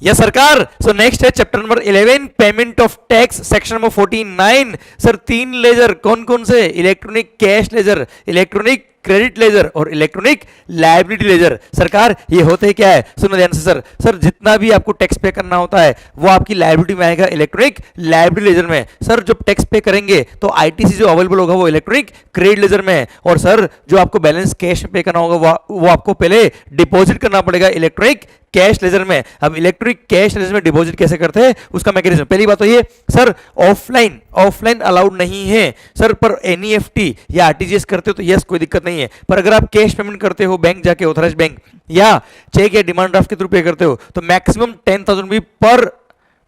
Yes सरकार। So next है chapter number 11 payment of tax section number 49। Sir 3 ledger कौन कौन से? Electronic cash ledger, electronic credit ledger और इलेक्ट्रॉनिक लायबिलिटी लेजर। सरकार ये होते क्या है? सुनो ध्यान से सर। सर जितना भी आपको टैक्स पे करना होता है वो आपकी लायबिलिटी में आएगा, इलेक्ट्रॉनिक लायबिलिटी लेजर में। सर जब टैक्स पे करेंगे तो आईटीसी जो अवेलेबल होगा वो इलेक्ट्रॉनिक क्रेडिट लेजर में है। और सर जो आपको बैलेंस कैश पे करना होगा वो आपको पहले डिपॉजिट करना पड़ेगा इलेक्ट्रॉनिक कैश लेजर में। अब इलेक्ट्रॉनिक कैश लेजर में डिपॉजिट कैसे करते हैं उसका मैकेनिज्म, पहली बात तो ये सर ऑफलाइन अलाउड नहीं है सर, पर एनईएफटी या आरटीजीएस करते हो तो यस कोई दिक्कत नहीं है। पर अगर आप कैश पेमेंट करते हो बैंक जाके ऑथराइज्ड बैंक या चेक या डिमांड ड्राफ्ट के थ्रू पे करते हो तो मैक्सिमम 10,000 भी पर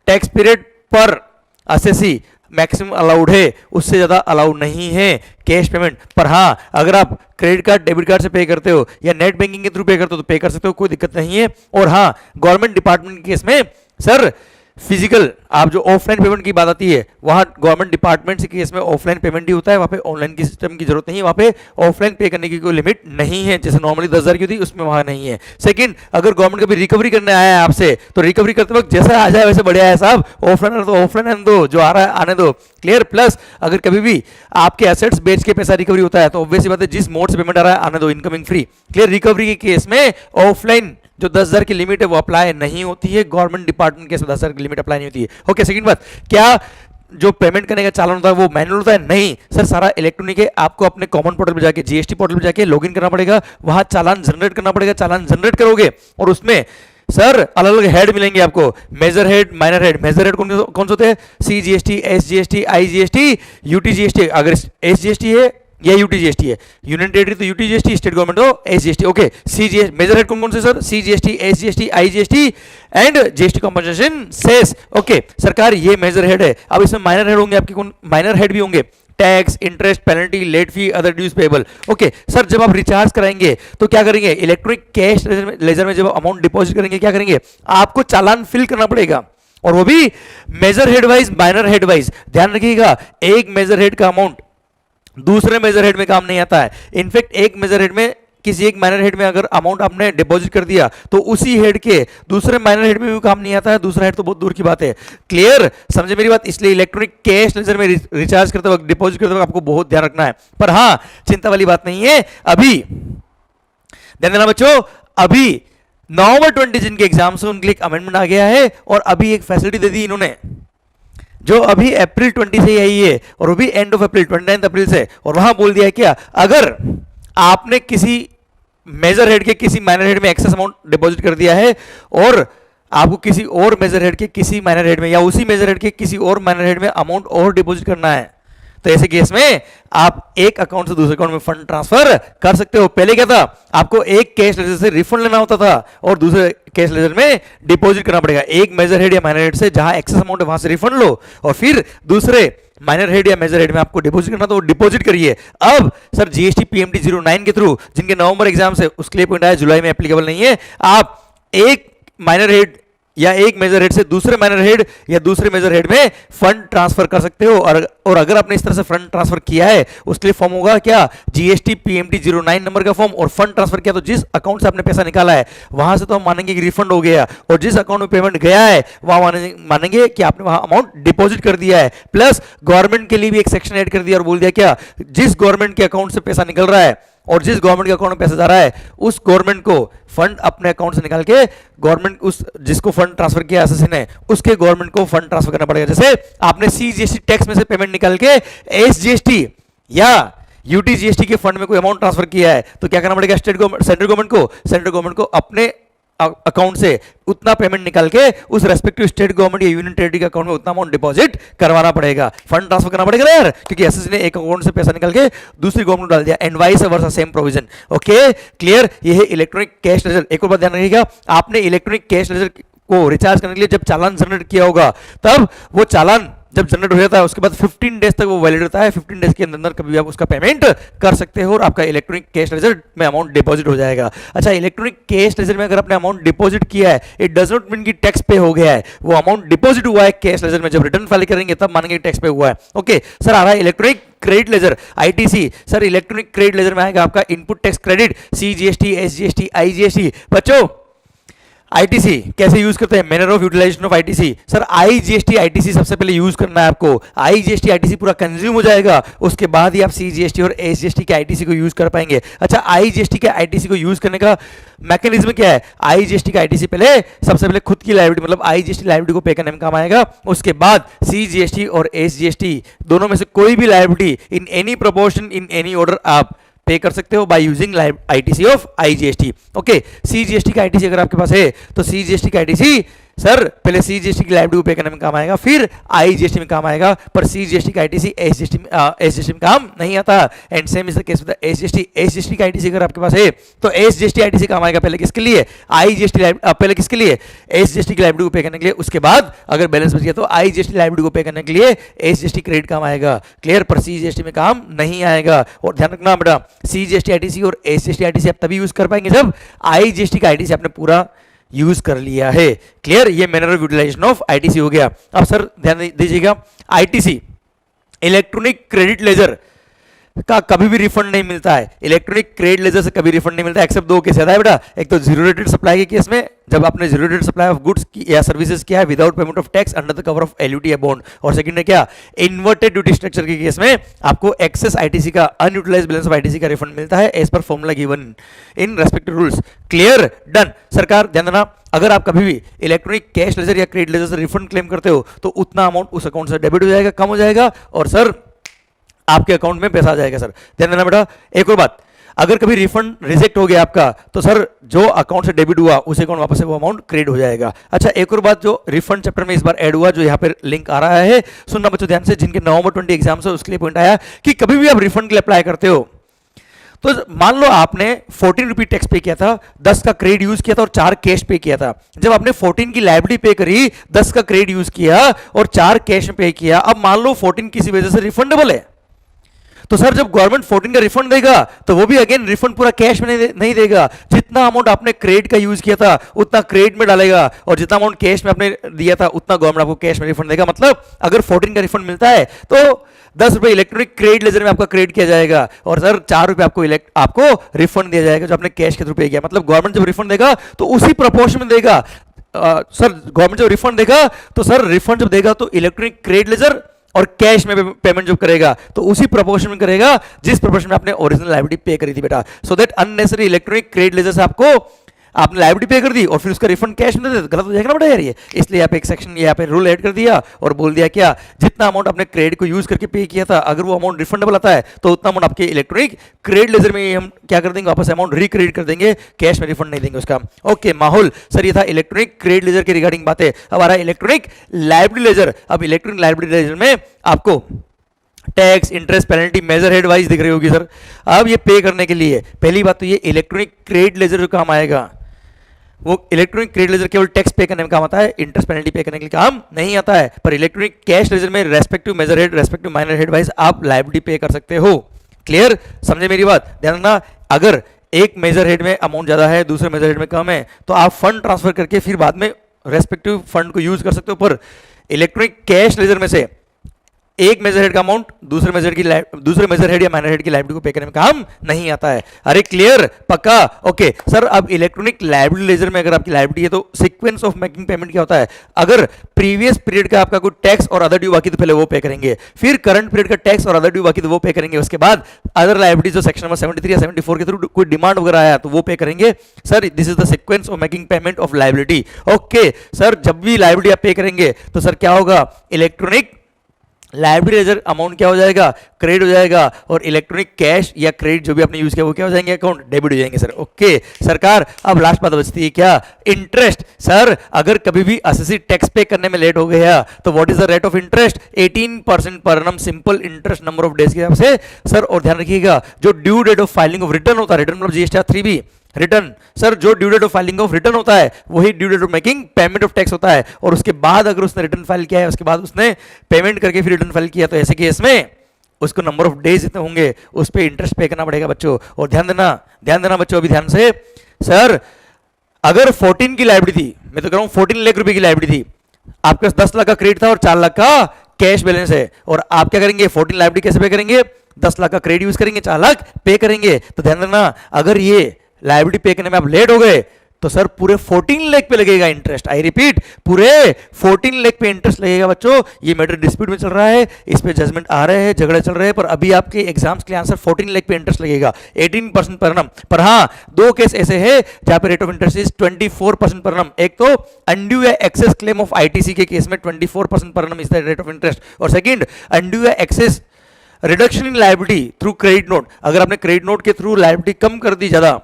टैक्स पीरियड पर असेसी मैक्सिमम अलाउड है, उससे ज्यादा अलाउड नहीं है कैश पेमेंट। पर हाँ अगर आप क्रेडिट कार्ड डेबिट कार्ड से पे करते हो या नेट बैंकिंग के थ्रू पे करते हो तो पे कर सकते हो, कोई दिक्कत नहीं है। और हाँ गवर्नमेंट डिपार्टमेंट के केस में सर फिजिकल आप जो ऑफलाइन पेमेंट की बात आती है वहां गवर्नमेंट डिपार्टमेंट के केस में ऑफलाइन पेमेंट ही होता है, वहां पे ऑनलाइन की सिस्टम की जरूरत नहीं है, वहां पे ऑफलाइन पे करने की कोई लिमिट नहीं है, जैसे नॉर्मली 10,000 की होती है उसमें वहां नहीं है। सेकंड, अगर गवर्नमेंट कभी रिकवरी करने आया है आपसे तो रिकवरी करते वक्त जैसा आ जाए वैसे बढ़िया है साहब, ऑफलाइन तो ऑफलाइन आने दो, जो आ रहा है आने दो, क्लियर। प्लस अगर कभी भी आपके एसेट्स बेच के पैसा रिकवरी होता है तो ऑब्वियसली बात है जिस मोड से पेमेंट आ रहा है आने दो, इनकमिंग फ्री, क्लियर। रिकवरी के केस में ऑफलाइन जो 10,000 की लिमिट है वो अप्लाई नहीं होती है, गवर्नमेंट डिपार्टमेंट के 10,000 की लिमिट अप्लाई नहीं होती है। ओके सेकंड बात, क्या जो पेमेंट करने का चालान होता है वो मैनुअल होता है? नहीं सर, सारा इलेक्ट्रॉनिक है। आपको अपने कॉमन पोर्टल में जाके जीएसटी पोर्टल में जाके लॉगिन करना पड़ेगा, वहां चालान जनरेट करना पड़ेगा, चालान जनरेट करोगे और उसमें सर अलग अलग हेड मिलेंगे आपको, major head, minor head. Major head कौन से होते हैं? CGST, SGST, IGST, UTGST. अगर एसजीएसटी है या यूटीजीएसटी है, यूनियन टेरिटरी तो यूटीजीएसटी, स्टेट गवर्नमेंट तो SGST. Okay CGS major head कौन कौन से sir? CGST, SGST, IGST and GST compensation cess. Okay सरकार ये मेजर हेड है। अब इसमें माइनर हेड होंगे आपके, कौन माइनर हेड भी होंगे? Tax, interest, penalty, late fee, other dues payable. Okay sir जब आप रिचार्ज कराएंगे तो क्या करेंगे? इलेक्ट्रॉनिक कैश लेजर में जब अमाउंट डिपॉजिट करेंगे क्या करेंगे? आपको चालान फिल करना पड़ेगा और वो भी major head wise, minor head wise. ध्यान रखिएगा एक मेजर हेड का अमाउंट दूसरे मेजर हेड में काम नहीं आता है। इनफैक्ट एक मेजर हेड में किसी एक माइनर हेड में अगर अमाउंट आपने डिपॉजिट कर दिया तो उसी हेड के दूसरे माइनर हेड में भी काम नहीं आता है, दूसरा हेड तो बहुत दूर की बात है, क्लियर समझे मेरी बात। इसलिए इलेक्ट्रॉनिक कैश लेजर में रिचार्ज करते वक्त, डिपॉजिट करते वक्त आपको बहुत ध्यान रखना है। पर हाँ चिंता वाली बात नहीं है, अभी ध्यान देना बच्चों, अभी नवंबर 20 जिनके एग्जाम से उनके लिए अमेंडमेंट आ गया है और अभी एक फैसिलिटी दे दी इन्होंने जो अभी अप्रैल 20 से आई है और वो भी एंड ऑफ अप्रैल 29 अप्रैल से। और वहां बोल दिया है क्या, अगर आपने किसी मेजर हेड के किसी माइनर हेड में एक्सेस अमाउंट डिपॉजिट कर दिया है और आपको किसी और मेजर हेड के किसी माइनर हेड में या उसी मेजर हेड के किसी और माइनर हेड में अमाउंट और डिपॉजिट करना है तो ऐसे केस में आप एक अकाउंट से दूसरे अकाउंट में फंड ट्रांसफर कर सकते हो। पहले क्या था, आपको एक कैश लेजर से रिफंड लेना होता था और दूसरे कैश लेजर में डिपॉजिट करना पड़ेगा। एक मेजर हेड या माइनर हेड से जहां एक्सेस अमाउंट है वहां से रिफंड लो और फिर दूसरे माइनर हेड या मेजर हेड में आपको डिपॉजिट करना तो डिपॉजिट करिए। अब सर जीएसटी पीएमटी 09 के थ्रू जिनके नवंबर एग्जाम से उसके लिए पॉइंट आया, जुलाई में एप्लीकेबल नहीं है। आप एक माइनर हेड या एक मेजर हेड से दूसरे माइनर हेड या दूसरे मेजर हेड में फंड ट्रांसफर कर सकते हो। और अगर आपने इस तरह से फंड ट्रांसफर किया है उसके लिए फॉर्म होगा क्या, जीएसटी पीएमटी 09 नंबर का फॉर्म। और फंड ट्रांसफर किया तो जिस अकाउंट से आपने पैसा निकाला है वहां से तो हम मानेंगे कि रिफंड हो गया और जिस अकाउंट में पेमेंट गया है वहां मानेंगे कि आपने वहां अमाउंट डिपॉजिट कर दिया है। प्लस गवर्नमेंट के लिए भी एक सेक्शन ऐड कर दिया और बोल दिया क्या, जिस गवर्नमेंट के अकाउंट से पैसा निकल रहा है और जिस गवर्नमेंट के अकाउंट में पैसा जा रहा है उस गवर्नमेंट को फंड अपने अकाउंट से निकाल के गवर्नमेंट उस जिसको फंड ट्रांसफर किया एसएससी ने उसके गवर्नमेंट को फंड ट्रांसफर करना पड़ेगा। जैसे आपने सीजीएसटी टैक्स में से पेमेंट निकाल के एसजीएसटी या यूटीजीएसटी के फंड में कोई अमाउंट ट्रांसफर किया है तो क्या करना पड़ेगा, सेंट्रल गवर्नमेंट को अपने अकाउंट से उतना पेमेंट निकाल के उस रेस्पेक्टिव स्टेट गवर्नमेंट या यूनियन टेरिटरी के अकाउंट में उतना अमाउंट डिपॉजिट करवाना पड़ेगा, फंड ट्रांसफर करना पड़ेगा यार, क्योंकि एसएससी ने एक अकाउंट से पैसा निकाल के दूसरी गवर्नमेंट डाल दिया। And vice versa same provision. Okay clear, ये है इलेक्ट्रॉनिक कैश लेजर। एक और बात ध्यान रखिएगा, आपने इलेक्ट्रॉनिक कैश लेजर को रिचार्ज करने के लिए जब चालान जनरेट किया होगा तब वो चालान जब जनरेट हो जाता है उसके बाद 15 डेज तक वो वैलिड रहता है। 15 डेज के अंदर कभी भी आप उसका पेमेंट कर सकते हो और आपका इलेक्ट्रॉनिक कैश लेजर में अमाउंट डिपॉजिट हो जाएगा। अच्छा, इलेक्ट्रॉनिक कैश लेजर में अगर आपने अमाउंट डिपॉजिट किया है इट डज नॉट मीन कि टैक्स पे हो गया है, वो अमाउंट डिपॉजिट हुआ है कैश लेजर में, जब रिटर्न फाइल करेंगे तब मानेंगे टैक्स पे हुआ है। ओके सर, आ रहा है electronic credit ledger ITC. Sir electronic credit ledger में आएगा आपका input tax credit, CGST, SGST, IGST. बच्चों आईटीसी कैसे यूज करते हैं, manner of utilisation of ITC. Sir IGST ITC सबसे पहले यूज करना है आपको। आईजीएसटी आईटीसी पूरा कंज्यूम हो जाएगा, उसके बाद ही आप सीजीएसटी और एसजीएसटी के आईटीसी को यूज कर पाएंगे। अच्छा, आईजीएसटी के आईटीसी को यूज करने का मैकेनिज्म क्या है? आईजीएसटी का आईटीसी पहले सबसे पहले खुद की लायबिलिटी मतलब आईजीएसटी लायबिलिटी को पे करने में काम आएगा, उसके बाद सीजीएसटी और एसजीएसटी दोनों में से कोई भी liability in any proportion in any order आप पे कर सकते हो by using ITC of IGST. Okay, CGST का आईटीसी अगर आपके पास है तो सीजीएसटी का आईटीसी सर पहले सीजीएसटी की लायबिलिटी को पे करने में काम आएगा, फिर आईजीएसटी में काम आएगा, पर सीजीएसटी का आईटीसी एसजीएसटी में काम नहीं आता। And same is the case with SGST. SGST का आईटीसी अगर आपके पास है तो एसजीएसटी आईटीसी काम आएगा पहले किसके लिए? आईजीएसटी पहले किसके लिए? एसजीएसटी की लायबिलिटी को पे करने के लिए, उसके बाद अगर बैलेंस बच गया तो आईजीएसटी लायबिलिटी को पे करने के लिए एसजीएसटी क्रेडिट काम आएगा। क्लियर? पर सीजीएसटी में काम नहीं आएगा। और ध्यान रखना बेटा, सीजीएसटी आईटीसी और एसजीएसटी आईटीसी आप तभी यूज कर पाएंगे जब आईजीएसटी का आईटीसी आपने पूरा यूज कर लिया है। क्लियर? ये manner of utilisation of ITC हो गया। अब सर ध्यान दीजिएगा, आईटीसी इलेक्ट्रॉनिक क्रेडिट लेजर का कभी भी रिफंड नहीं मिलता है। इलेक्ट्रॉनिक क्रेडिट लेजर से कभी रिफंड नहीं मिलता है, एक्सेप्ट दो केस है बेटा। एक तो जीरो रेटेड सप्लाई के केस में, जब आपने zero rated supply of goods या सर्विसेज किया है without payment of tax under the cover of LUT या बॉन्ड, और सेकंड है क्या? इन्वर्टेड ड्यूटी स्ट्रक्चर के केस में आपको एक्सेस आईटीसी का अनयूटिलाइज्ड बैलेंस ऑफ आईटीसी का रिफंड मिलता है as per formula given in respective rules. Clear? Done. सरकार ध्यान देना, अगर आप कभी भी इलेक्ट्रॉनिक कैश लेजर या क्रेडिट लेजर से रिफंड क्लेम करते हो तो उतना अमाउंट उस अकाउंट से डेबिट हो जाएगा, कम हो जाएगा, और सर आपके अकाउंट में पैसा आ जाएगा। सर ध्यान देना बेटा। एक और बात, अगर कभी रिफंड रिजेक्ट हो गया आपका तो सर जो अकाउंट से डेबिट हुआ उस अकाउंट वापस से वो अमाउंट क्रेडिट हो जाएगा। अच्छा, एक और बात जो रिफंड चैप्टर में इस बार ऐड हुआ, जो यहाँ पे लिंक आ रहा है, सुनना बच्चों ध्यान से, जिनके नवंबर 20 एग्जाम से उसके लिए पॉइंट आया कि कभी भी आप रिफंड के लिए अप्लाई करते हो तो मान लो आपने 14 रुपी टैक्स पे किया था, 10 का क्रेडिट यूज किया था और 4 कैश पे किया था। जब आपने 14 की लायबिलिटी पे करी, 10 का क्रेडिट यूज किया और 4 कैश में पे किया, अब मान लो 14 किसी वजह से रिफंडेबल है, तो सर जब गवर्नमेंट 14 का रिफंड देगा तो वो भी अगेन रिफंड पूरा कैश में नहीं देगा। जितना अमाउंट आपने क्रेडिट का यूज किया था उतना क्रेडिट में डालेगा, और जितना अमाउंट कैश में आपने दिया था उतना गवर्नमेंट आपको कैश में रिफंड देगा। मतलब अगर 14 का रिफंड मिलता है तो 10 रुपए इलेक्ट्रॉनिक क्रेडिट लेजर में आपका क्रेडिट किया जाएगा, और सर 4 रुपए आपको रिफंड दिया जाएगा जो आपने कैश के थ्रू पे किया। मतलब गवर्नमेंट जब रिफंड देगा तो उसी प्रोपोर्शन में देगा। सर गवर्नमेंट जब रिफंड देगा तो सर रिफंड जब देगा तो इलेक्ट्रॉनिक क्रेडिट लेजर और कैश में पेमेंट जब करेगा तो उसी प्रोपोर्शन में करेगा जिस प्रोपोर्शन में आपने ओरिजिनल लायबिलिटी पे करी थी बेटा। So that unnecessary electronic credit laser से आपने लायबिलिटी पे कर दी और फिर उसका रिफंड कैश में दे दे, गलत हो जाएगा ना बेटा यार ये। इसलिए आप एक सेक्शन यहाँ पे रूल ऐड कर दिया और बोल दिया क्या, जितना अमाउंट आपने क्रेडिट को यूज करके पे किया था अगर वो अमाउंट रिफंडेबल आता है तो उतना अमाउंट आपके इलेक्ट्रॉनिक क्रेडिट लेजर में हम क्या कर देंगे, वापस अमाउंट रिक्रेडिट कर देंगे, कैश में रिफंड नहीं देंगे उसका। ओके माहौल, सर ये था इलेक्ट्रॉनिक क्रेडिट लेजर के रिगार्डिंग बातें। अब आ रहा है इलेक्ट्रॉनिक लायबिलिटी लेजर। अब इलेक्ट्रॉनिक लायबिलिटी लेजर में आपको tax, interest, penalty major head wise दिख रही होगी सर। अब ये पे करने के लिए पहली बात तो ये इलेक्ट्रॉनिक क्रेडिट लेजर जो काम आएगा वो इलेक्ट्रॉनिक क्रेडिट लेजर केवल टैक्स पे करने में काम आता है, इंटरेस्ट पेनल्टी पे करने के लिए काम नहीं आता है। पर इलेक्ट्रॉनिक कैश लेजर में respective major head, respective minor head wise आप लायबिलिटी पे कर सकते हो। क्लियर? समझे मेरी बात? ध्यान रखना, अगर एक मेजर हेड में अमाउंट ज्यादा है दूसरे मेजर हेड में कम है तो आप फंड ट्रांसफर करके फिर बाद में रेस्पेक्टिव फंड को यूज कर सकते हो। पर इलेक्ट्रॉनिक कैश लेजर में से एक मेजर हेड का अमाउंट दूसरे मेजर हेड या माइनर हेड की लायबिलिटी को पे करने में काम नहीं आता है। अरे क्लियर? पक्का? ओके सर, अब इलेक्ट्रॉनिक लायबिलिटी लेजर में अगर आपकी लायबिलिटी है तो सीक्वेंस ऑफ मेकिंग पेमेंट क्या होता है, अगर प्रीवियस पीरियड का आपका कोई टैक्स और अदर ड्यू बाकी तो पहले वो पे करेंगे, फिर करंट पीरियड का टैक्स और अदर ड्यू बाकी तो वो पे करेंगे, उसके बाद अदर लायबिलिटी जो सेक्शन नंबर 73 या 74 के थ्रू कोई डिमांड वगैरह आया तो वो पे करेंगे। Sir this is the sequence of making payment of liability. Okay sir, जब भी लायबिलिटी आप पे करेंगे तो सर क्या होगा, इलेक्ट्रॉनिक लायबिलिटी लेजर अमाउंट क्या हो जाएगा, क्रेडिट हो जाएगा, और इलेक्ट्रॉनिक कैश या क्रेडिट जो भी आपने यूज किया वो क्या हो जाएंगे, अकाउंट डेबिट हो जाएंगे सर। ओके सरकार, अब लास्ट बात बचती है क्या, इंटरेस्ट। सर अगर कभी भी एसएससी टैक्स पे करने में लेट हो गया तो what is the rate of interest, 18% per annum simple interest number of days के हिसाब से सर। और ध्यान रखिएगा जो due date of filing of return होता है, रिटर्न मतलब जीएसटी 3B रिटर्न, सर जो due date of filing of return होता है वही due date of making payment of tax होता है। और उसके बाद अगर उसने रिटर्न फाइल किया है उसके बाद उसने पेमेंट करके फिर रिटर्न फाइल किया तो ऐसे केस में उसको नंबर ऑफ डेज जितने होंगे उस पर इंटरेस्ट पे करना पड़ेगा बच्चों। और ध्यान देना बच्चों, अभी ध्यान से। सर अगर 14 की लायबिलिटी थी, मैं तो कह रहा हूं 14 लाख रुपए की लायबिलिटी थी, आपके पास 10 लाख का क्रेडिट था और 4 लाख का कैश बैलेंस है, और आप क्या करेंगे, 14 लायबिलिटी कैसे पे करेंगे, 10 लाख का क्रेडिट यूज करेंगे, 4 लाख पे करेंगे। तो ध्यान देना, अगर ये लायबिलिटी पे करने में आप लेट हो गए तो सर पूरे 14 लाख पे लगेगा इंटरेस्ट। आई रिपीट, पूरे 14 लाख पे इंटरेस्ट लगेगा बच्चों। ये मैटर डिस्प्यूट में चल रहा है, इस पे जजमेंट आ रहे हैं, झगड़े चल रहे हैं, पर अभी आपके एग्जाम्स के लिए आंसर 14 लाख पे इंटरेस्ट लगेगा 18% पर annum। पर हाँ, दो केस ऐसे हैं जहां पे rate of interest is 24% per annum। एक तो अनड्यू या एक्सेस क्लेम ऑफ आईटीसी के केस में 24% per annum is the rate of interest, और सेकंड अनड्यू या excess reduction in liability through credit note. अगर आपने क्रेडिट नोट के थ्रू लायबिलिटी कम कर दी ज्यादा,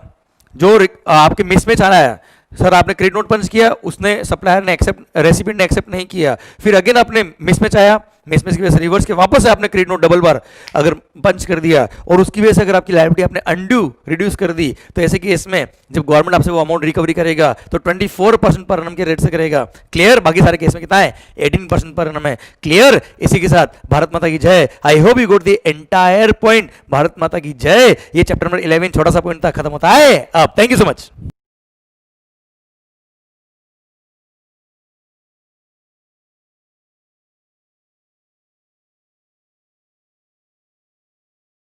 जो आपके मिसमैच आ रहा है, सर आपने क्रेडिट नोट पंच किया, उसने सप्लायर ने एक्सेप्ट, रेसिपिएंट ने एक्सेप्ट नहीं किया, फिर अगेन आपने मिसमैच आया, मिसमैच की वजह से रिवर्स के वापस से आपने क्रेडिट नोट डबल बार अगर पंच कर दिया, और उसकी वजह से अगर आपकी लायबिलिटी आपने अनड्यू रिड्यूस कर दी, तो ऐसे केस में जब गवर्नमेंट आपसे वो अमाउंट रिकवरी करेगा तो 24% पर annum के रेट से करेगा। क्लियर? बाकी सारे केस में कितना है? 18% पर annum है। क्लियर? इसी के साथ भारत माता की जय। I hope you got the entire point. Bharat माता की जय। ये चैप्टर नंबर 11 छोटा सा पॉइंट था, खत्म होता है अब। Thank you so much.